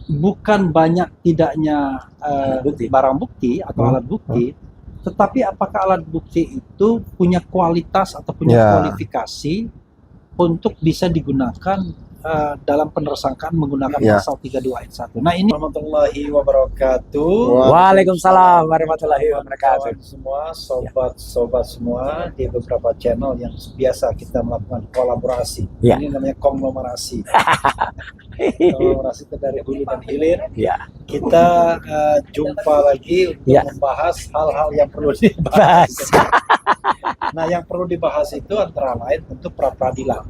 bukan banyak tidaknya barang bukti atau alat bukti, tetapi apakah alat bukti itu punya kualitas atau punya kualifikasi untuk bisa digunakan dalam penersangkaan menggunakan pasal 32 ayat 1. Nah, ini warahmatullahi wabarakatuh. Waalaikumsalam warahmatullahi wabarakatuh. Semua sobat-sobat semua di beberapa channel yang biasa kita melakukan kolaborasi. Ini namanya konglomerasi. Kolaborasi itu dari hulu dan hilir. Kita jumpa lagi untuk membahas hal-hal yang perlu dibahas. Nah, yang perlu dibahas itu antara lain tentu pra-peradilan.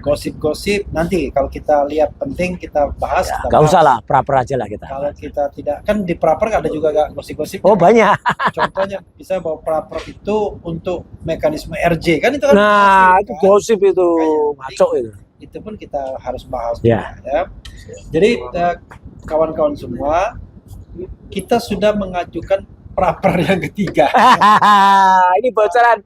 Gosip-gosip nanti kalau kita lihat penting kita bahas. Gak usah lah, pra-per aja lah kita. Kalau kita tidak, kan di pra-per ada juga gak gosip-gosip. Oh banyak. Contohnya bisa bahwa pra-per itu untuk mekanisme RJ kan itu kan. Nah itu gosip itu ngaco itu. Itu pun kita harus bahas juga, ya. Jadi kawan-kawan semua, kita sudah mengajukan pra-per yang ketiga. Ini bocoran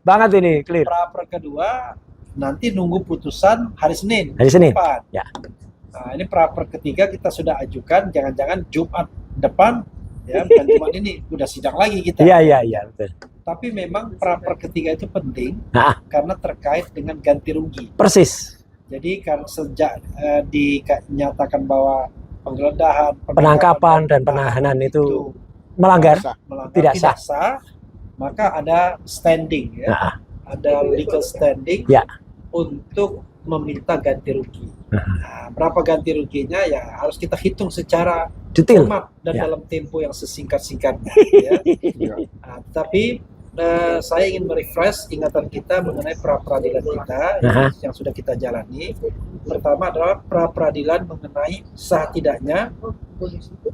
banget ini, clear. Pra-per kedua nanti nunggu putusan hari Senin. Hari Senin. Nah, ini pra-per ketiga kita sudah ajukan, jangan-jangan Jumat depan, ya, bukan Jumat ini udah sidang lagi kita. Iya, betul. Tapi memang pra-per ketiga itu penting karena terkait dengan ganti rugi. Persis. Jadi kan sejak dinyatakan bahwa penggeledahan, penangkapan dan penahanan itu melanggar tidak sah, maka ada standing, ya. Ada legal standing untuk meminta ganti rugi. Nah, berapa ganti ruginya ya harus kita hitung secara detail dan dalam tempo yang sesingkat-singkatnya. Ya. Nah, tapi saya ingin merefresh ingatan kita mengenai pra-peradilan kita yang sudah kita jalani. Pertama adalah pra-peradilan mengenai sah tidaknya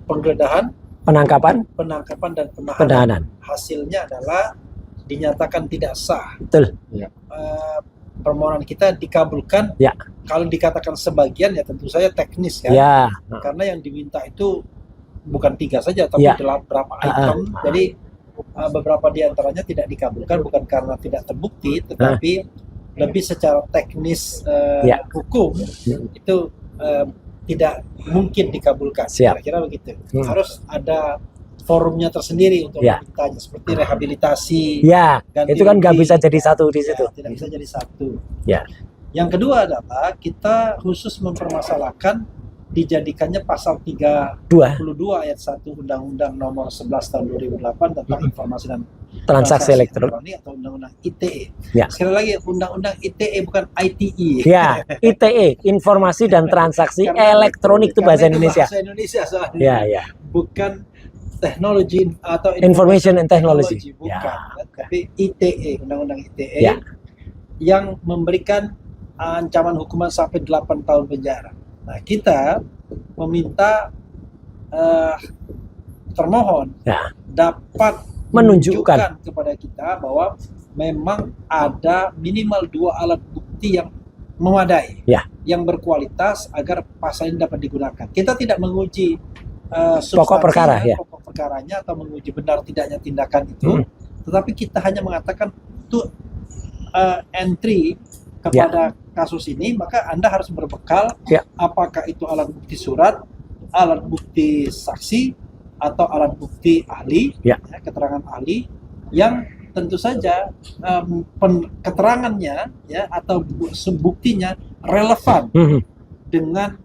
penggeledahan, penangkapan dan penahanan. Hasilnya adalah dinyatakan tidak sah. Betul. Permohonan kita dikabulkan. Kalau dikatakan sebagian ya tentu saja teknis kan. Karena yang diminta itu bukan 3 saja tapi beberapa item. Jadi beberapa di antaranya tidak dikabulkan bukan karena tidak terbukti, tetapi lebih secara teknis hukum itu tidak mungkin dikabulkan. Kira-kira begitu. Harus ada forumnya tersendiri untuk memintanya, seperti rehabilitasi. Itu kan nggak bisa jadi satu di situ. Tidak bisa jadi satu. Yang kedua adalah kita khusus mempermasalahkan dijadikannya pasal 32 ayat 1 Undang-Undang Nomor 11 Tahun 2008 tentang informasi dan transaksi elektronik atau Undang-Undang ITE. Sekali lagi Undang-Undang ITE bukan ITE. ITE, Informasi dan Transaksi Elektronik itu bahasa Indonesia. Bahasa Indonesia soalnya. Bukan teknologi atau information and technology. Bukan, tapi ITE, Undang-Undang ITE yang memberikan ancaman hukuman sampai 8 tahun penjara. Nah, kita meminta termohon dapat menunjukkan kepada kita bahwa memang ada minimal 2 alat bukti yang memadai, yang berkualitas agar pasal ini dapat digunakan. Kita tidak menguji pokok perkaranya atau menguji benar tidaknya tindakan itu, tetapi kita hanya mengatakan itu entry kepada kasus ini, maka Anda harus berbekal apakah itu alat bukti surat, alat bukti saksi, atau alat bukti ahli, keterangan ahli yang tentu saja keterangannya atau buktinya relevan dengan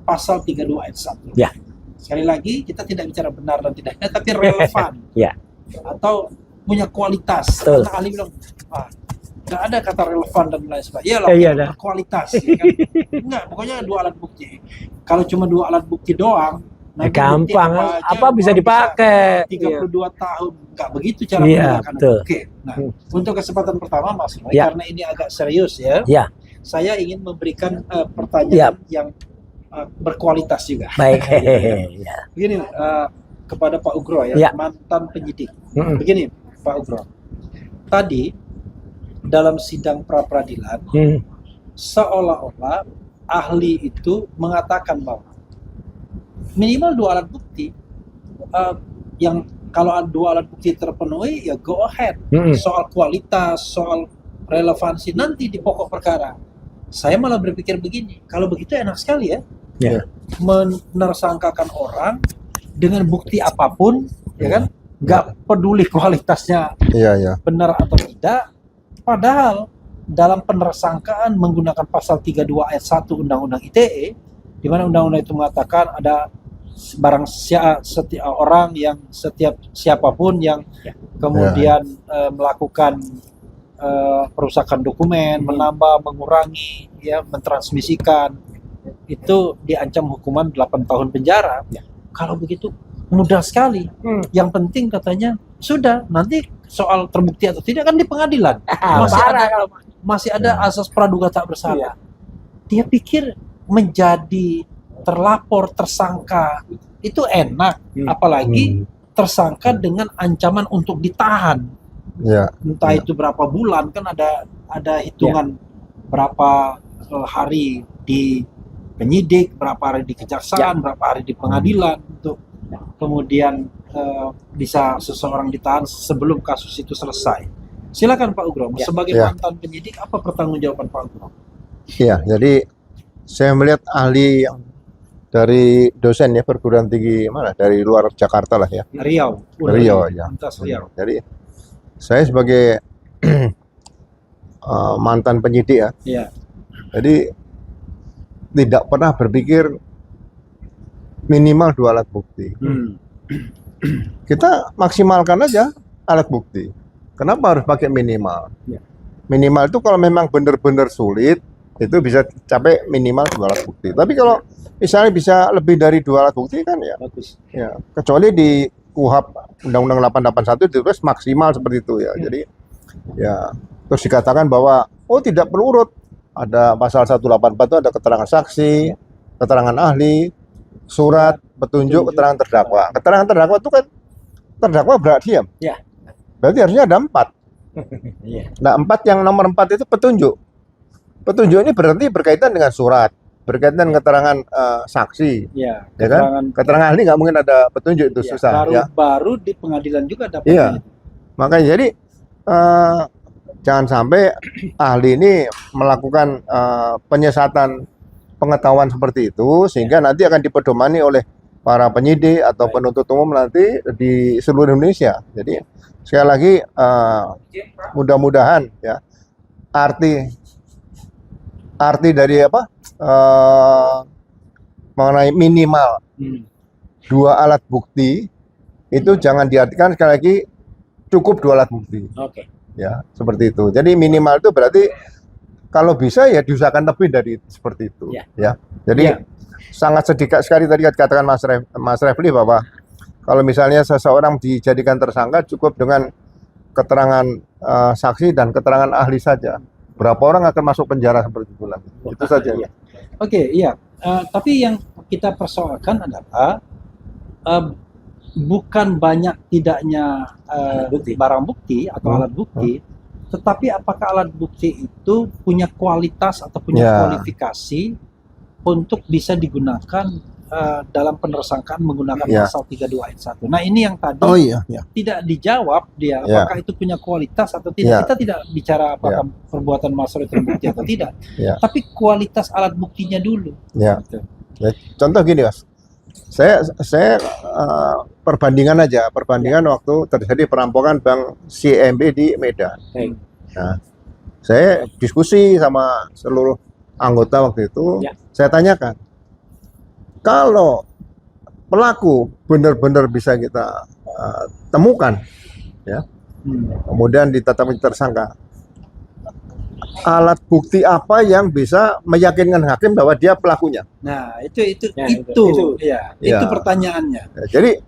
pasal 32 ayat 1. Sekali lagi, kita tidak bicara benar dan tidaknya, tapi relevan atau punya kualitas. Karena ahli bilang, nggak ada kata relevan dan lain sebagainya. Iyalah, kualitas. Ya kan? Enggak, pokoknya 2 alat bukti. Kalau cuma 2 alat bukti doang, gampang, apa bisa dipakai? 32 tahun, nggak begitu cara menggunakan. Nah, untuk kesempatan pertama, Mas Roy, karena ini agak serius saya ingin memberikan pertanyaan yang berkualitas juga. Baik. Begini, kepada Pak Ugro mantan penyidik. Begini, Pak Ugro. Tadi dalam sidang pra-peradilan seolah-olah ahli itu mengatakan bahwa minimal 2 alat bukti yang kalau 2 alat bukti terpenuhi ya go ahead. Soal kualitas, soal relevansi nanti di pokok perkara. Saya malah berpikir begini, kalau begitu enak sekali ya. menersangkakan orang dengan bukti apapun, ya kan? Nggak peduli kualitasnya benar atau tidak, padahal dalam penersangkaan menggunakan pasal 32 ayat 1 Undang-Undang ITE, di mana undang-undang itu mengatakan ada setiap orang yang siapapun yang kemudian melakukan perusakan dokumen, menambah, mengurangi, ya, mentransmisikan, itu diancam hukuman 8 tahun penjara. Kalau begitu mudah sekali. Yang penting katanya sudah, nanti soal terbukti atau tidak kan di pengadilan. Masih ada asas praduga tak bersalah. Dia pikir menjadi terlapor, tersangka itu enak, apalagi tersangka dengan ancaman untuk ditahan. Entah itu berapa bulan, kan ada hitungan berapa hari di penyidik, berapa hari di kejaksaan, berapa hari di pengadilan untuk kemudian bisa seseorang ditahan sebelum kasus itu selesai. Silakan Pak Ugro, sebagai mantan penyidik, apa pertanggungjawaban Pak Ugro? Iya, jadi saya melihat ahli yang dari dosen ya perguruan tinggi mana, dari luar Jakarta lah ya. Riau ya. Riau. Jadi saya sebagai mantan penyidik ya. Jadi tidak pernah berpikir minimal 2 alat bukti. Kita maksimalkan aja alat bukti. Kenapa harus pakai minimal? Minimal itu kalau memang benar-benar sulit, itu bisa capai minimal 2 alat bukti. Tapi kalau misalnya bisa lebih dari 2 alat bukti kan ya, bagus. Ya, kecuali di KUHP Undang-Undang 881 ditulis maksimal seperti itu ya. Jadi ya terus dikatakan bahwa tidak perlu urut. Ada pasal 184 itu ada keterangan saksi, keterangan ahli, surat, petunjuk, keterangan terdakwa. Keterangan terdakwa itu kan terdakwa berhak diam. Berarti harusnya ada 4. Nah, 4 yang nomor 4 itu petunjuk. Petunjuk ini berarti berkaitan dengan surat, berkaitan dengan keterangan saksi, ya kan? Keterangan ahli nggak mungkin ada petunjuk, itu susah. Baru di pengadilan juga dapat. Makanya jadi jangan sampai ahli ini melakukan penyesatan pengetahuan seperti itu, sehingga nanti akan dipedomani oleh para penyidik atau penuntut umum nanti di seluruh Indonesia. Jadi sekali lagi mudah-mudahan ya arti dari mengenai minimal 2 alat bukti itu jangan diartikan sekali lagi cukup 2 alat bukti. Ya, seperti itu. Jadi minimal itu berarti kalau bisa ya diusahakan lebih dari seperti itu. Ya. Jadi sangat sedikit sekali tadi katakan Mas Refli bahwa kalau misalnya seseorang dijadikan tersangka cukup dengan keterangan saksi dan keterangan ahli saja. Berapa orang akan masuk penjara seperti itu lagi? Itu saja. Tapi yang kita persoalkan adalah bukan banyak tidaknya barang bukti atau alat bukti, tetapi apakah alat bukti itu punya kualitas atau punya kualifikasi untuk bisa digunakan dalam penersangkaan menggunakan pasal 32 ayat 1. Nah, ini yang tadi tidak dijawab dia, apakah itu punya kualitas atau tidak. Kita tidak bicara apakah perbuatan Mas Roy terbukti atau tidak, tapi kualitas alat buktinya dulu. Gitu. Ya, contoh gini, Mas. Saya perbandingan waktu terjadi perampokan Bank CIMB di Medan. Nah, saya diskusi sama seluruh anggota waktu itu, saya tanyakan, kalau pelaku benar-benar bisa kita temukan, ya, kemudian ditetapkan tersangka, alat bukti apa yang bisa meyakinkan hakim bahwa dia pelakunya? Nah, itu pertanyaannya. Jadi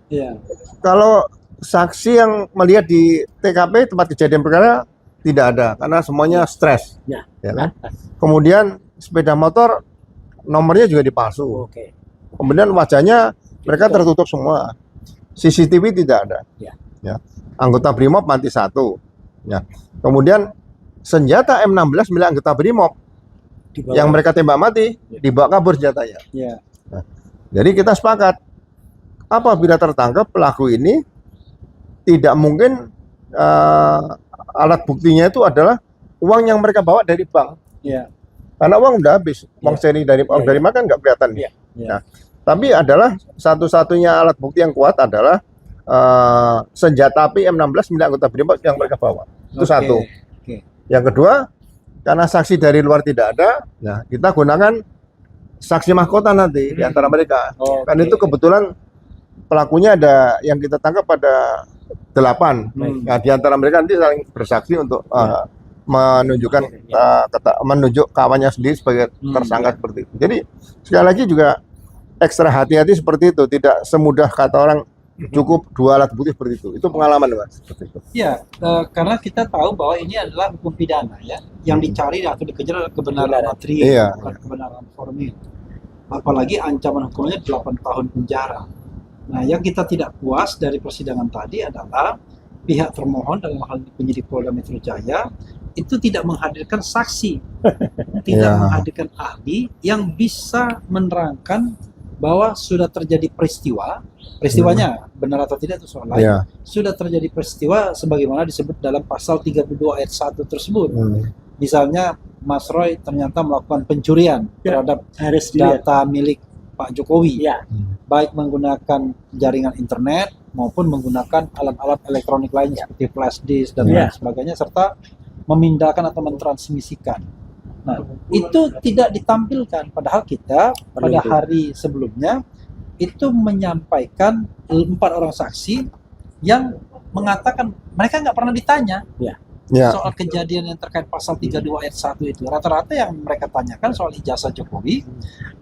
kalau saksi yang melihat di TKP tempat kejadian perkara tidak ada karena semuanya stres, ya kan? Kemudian sepeda motor nomornya juga dipalsu. Kemudian wajahnya mereka tertutup semua. CCTV tidak ada. Ya. Anggota BRIMOB mati 1. Ya. Kemudian senjata M16 milik anggota BRIMOB yang mereka tembak mati dibawa kabur senjatanya. Nah, jadi kita sepakat apabila tertangkap pelaku ini tidak mungkin alat buktinya itu adalah uang yang mereka bawa dari bank. Karena uang udah habis, uang seri dari makan nggak kelihatan. Nah, Tapi adalah satu-satunya alat bukti yang kuat adalah senjata api M16 milik anggota BRIMOB yang mereka bawa. Itu satu. Yang kedua, karena saksi dari luar tidak ada, nah kita gunakan saksi mahkota nanti di antara mereka. Kan itu kebetulan pelakunya ada yang kita tangkap pada 8. Nah, di antara mereka nanti saling bersaksi untuk menunjukkan menunjuk kawannya sendiri sebagai tersangka seperti itu. Jadi sekali lagi juga ekstra hati-hati seperti itu, tidak semudah kata orang cukup 2 alat bukti seperti itu. Itu pengalaman, Mas. Seperti itu. Ya, karena kita tahu bahwa ini adalah hukum pidana ya, yang dicari atau dikejar adalah kebenaran material, bukan kebenaran formil. Apalagi ancaman hukumnya 8 tahun penjara. Nah, yang kita tidak puas dari persidangan tadi adalah pihak termohon dalam hal ini penyidik Polda Metro Jaya itu tidak menghadirkan saksi, tidak menghadirkan ahli yang bisa menerangkan bahwa sudah terjadi peristiwanya benar atau tidak itu soal lain. Sudah terjadi peristiwa sebagaimana disebut dalam pasal 32 ayat 1 tersebut. Misalnya Mas Roy ternyata melakukan pencurian terhadap data milik Pak Jokowi, baik menggunakan jaringan internet maupun menggunakan alat-alat elektronik lainnya seperti flash disk dan lain sebagainya, serta memindahkan atau mentransmisikan. Nah, itu tidak ditampilkan, padahal kita pada hari sebelumnya itu menyampaikan 4 orang saksi yang mengatakan mereka nggak pernah ditanya soal kejadian yang terkait pasal 32 ayat 1 itu. Rata-rata yang mereka tanyakan soal ijazah Jokowi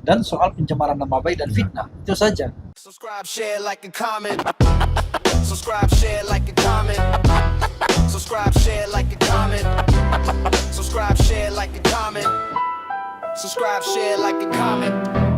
dan soal pencemaran nama baik dan fitnah. Itu saja. Subscribe, share, like, and comment. Subscribe, share, like, and comment. Subscribe, share, like, and comment. Subscribe, share, like, and comment. Subscribe, share, like, and comment.